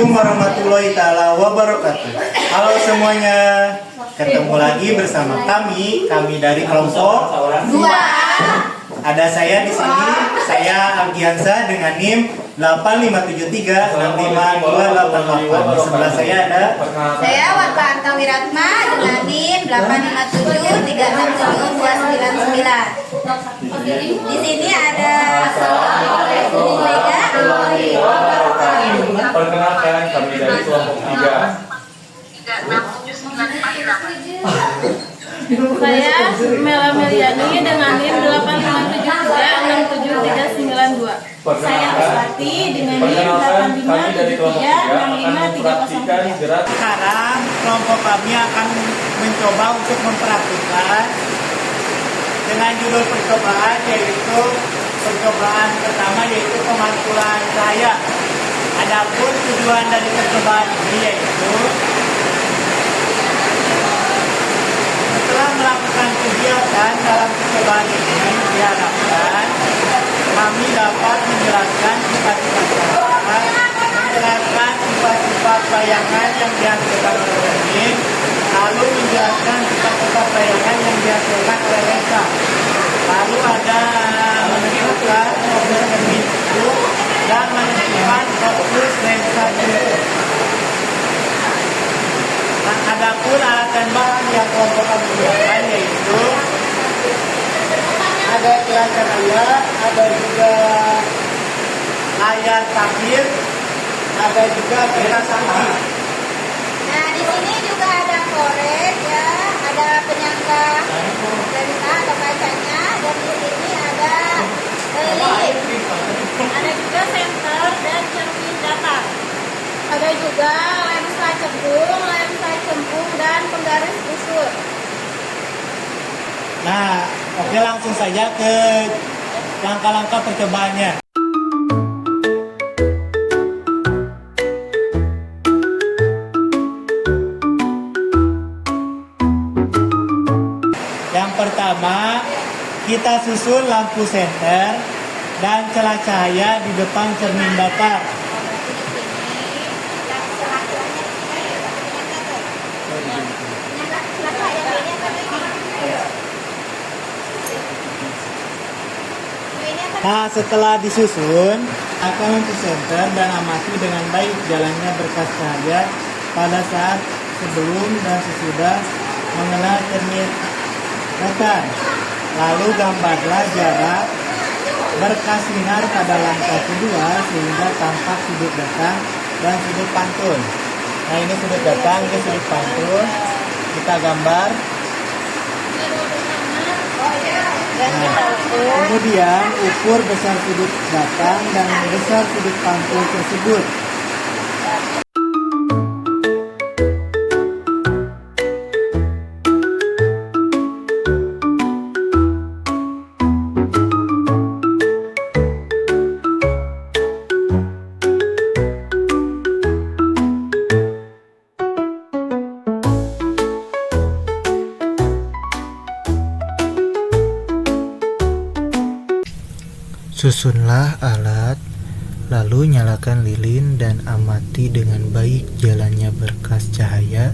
Assalamualaikum warahmatullahi taala wabarakatuh. Halo semuanya, ketemu lagi bersama kami dari kelompok 2. Ada saya di sini, saya Algiansa dengan NIM 8573652888. Di sebelah saya ada saya Warta Anta Wiratma dengan NIM 8573672999. Di sini ada perkenalkan kami dari kelompok 3. Saya Mela Meliani dengan NIM 8573679392. Saya Aswati dengan NIM 8573653531. sekarang kelompok kami akan mencoba untuk mempraktikkan dengan judul percobaan, yaitu percobaan pertama yaitu pemantulan cahaya. Adapun tujuan dari percobaan ini yaitu setelah melakukan kegiatan dalam percobaan ini diharapkan kami dapat menjelaskan sifat-sifat cahaya, menjelaskan sifat-sifat bayangan yang dihasilkan oleh cermin, lalu menjelaskan sifat-sifat bayangan yang dihasilkan oleh lensa. Lalu ada menentukan fokus cermin itu dan menentukan fokus lensa itu. Nah, adapun alat dan bahan yang kelompok kami gunakan yaitu ada gelas cahaya, ada juga layar tabir, ada juga kertas angki. Nah, di sini juga ada korek ya, ada penyangga lensa atau kacanya, dan di sini ada lilin. Ada juga senter dan cermin datar. Ada juga lensa cembung, dan penggaris busur. Nah, oke, langsung saja ke langkah-langkah percobaannya. Yang pertama, kita susun lampu senter dan celah cahaya di depan cermin datar. Nah, setelah disusun, akan lampu senter dan amati dengan baik jalannya berkas cahaya pada saat sebelum dan sesudah mengenal cermin datar. Lalu gambarlah jarak berkas sinar pada langkah kedua sehingga tampak sudut datang dan sudut pantul. Nah, ini sudut datang, ini sudut pantul. Kita gambar. Nah, kemudian ukur besar sudut datang dan besar sudut pantul tersebut. Susunlah alat, lalu nyalakan lilin dan amati dengan baik jalannya berkas cahaya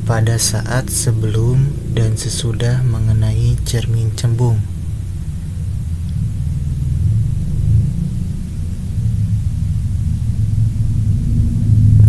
pada saat sebelum dan sesudah mengenai cermin cembung.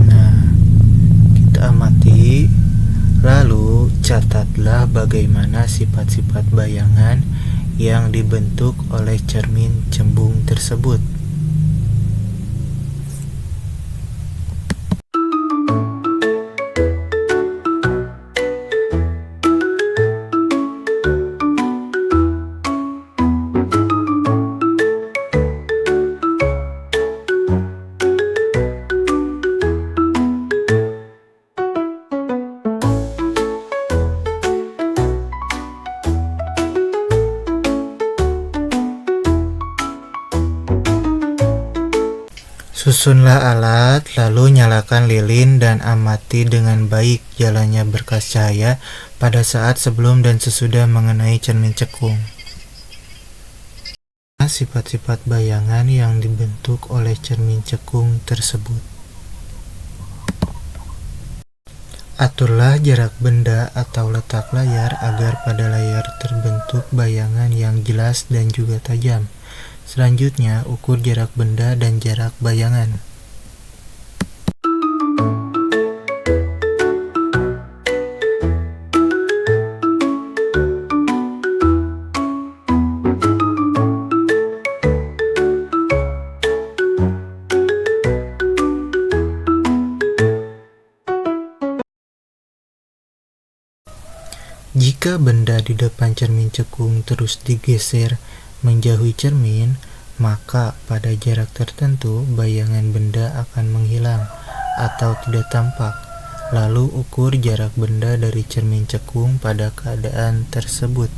Nah, kita amati, lalu catatlah bagaimana sifat-sifat bayangan yang dibentuk oleh cermin cembung tersebut. Susunlah alat, lalu nyalakan lilin dan amati dengan baik jalannya berkas cahaya pada saat sebelum dan sesudah mengenai cermin cekung. Sifat-sifat bayangan yang dibentuk oleh cermin cekung tersebut. Aturlah jarak benda atau letak layar agar pada layar terbentuk bayangan yang jelas dan juga tajam. Selanjutnya, ukur jarak benda dan jarak bayangan. Jika benda di depan cermin cekung terus digeser menjauhi cermin, maka pada jarak tertentu bayangan benda akan menghilang atau tidak tampak. Lalu ukur jarak benda dari cermin cekung pada keadaan tersebut.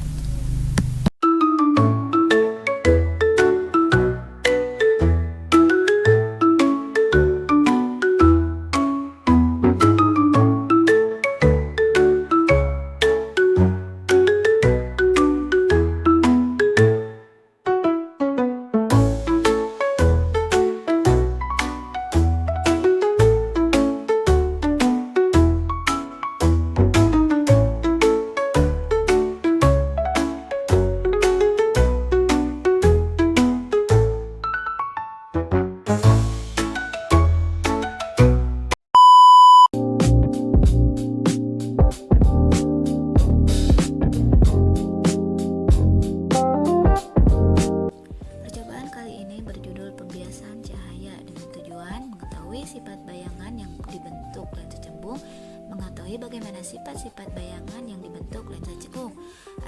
Percobaan kali ini berjudul pembiasaan cahaya dengan tujuan mengetahui sifat bayangan yang dibentuk lensa cembung, mengetahui bagaimana sifat-sifat bayangan yang dibentuk lensa cembung.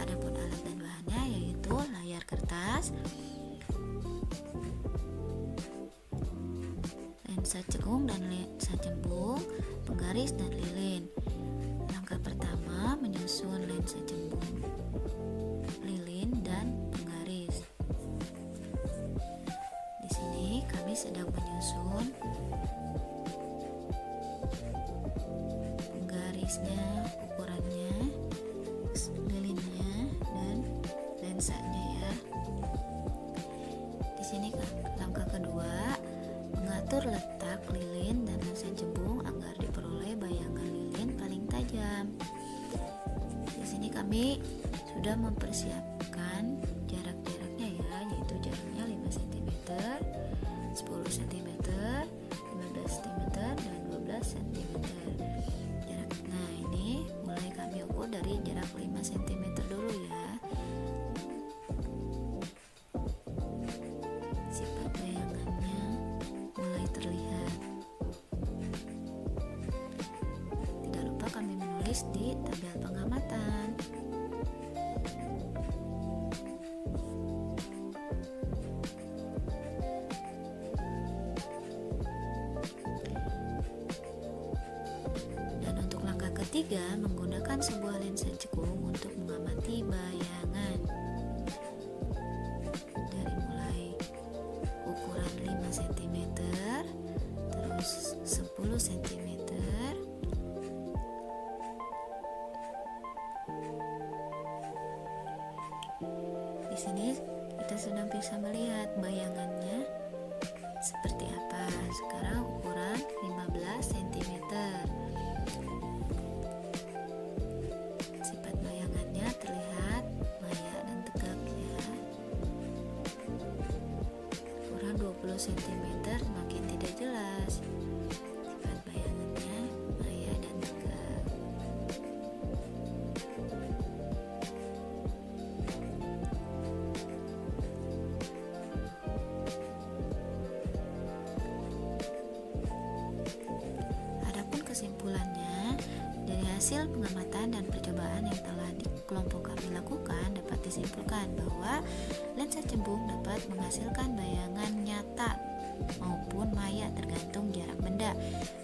Adapun alat dan bahannya yaitu layar kertas, lensa cekung dan lensa cembung, penggaris dan lilin. Langkah pertama menyusun lensa cembung, lilin dan penggaris. Di sini kami sedang menyusun penggarisnya, ukurannya, lilinnya dan lensanya ya. Di sini langkah kedua, mengatur letak lilin dan lensa cembung agar diperoleh bayangan lilin paling tajam. Di sini kami sudah mempersiapkan jarak-jaraknya ya, yaitu jaraknya 5 cm, 10 cm, 15 cm dan 12 cm. Nah, ini mulai kami ukur dari jarak 5 cm dulu ya. Sifat bayangannya mulai terlihat. Tidak lupa kami menulis di tabel pengamatan. Dan untuk langkah ketiga, menggunakan sebuah lensa cekung untuk mengamati bayangan. Dari mulai ukuran 5 cm, terus 10 cm, di sini kita sudah bisa melihat bayangannya seperti apa. Sekarang ukuran 15 cm. Sifat bayangannya terlihat maya dan tegak ya. Ukuran 20 cm makin tidak jelas. Sifat bayangannya maya dan tegak. Adapun kesimpulannya, dari hasil pengamatan dan percobaan yang telah di kelompok kami lakukan, dapat disimpulkan bahwa lensa cembung dapat menghasilkan bayangan nyata maupun maya tergantung jarak benda.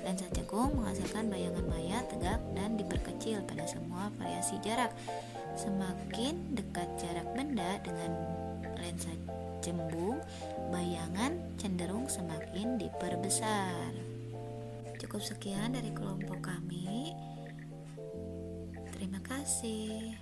Lensa cekung menghasilkan bayangan maya, tegak, dan diperkecil pada semua variasi jarak. Semakin dekat jarak benda dengan lensa cembung, bayangan cenderung semakin diperbesar. Cukup sekian dari kelompok kami. Terima kasih.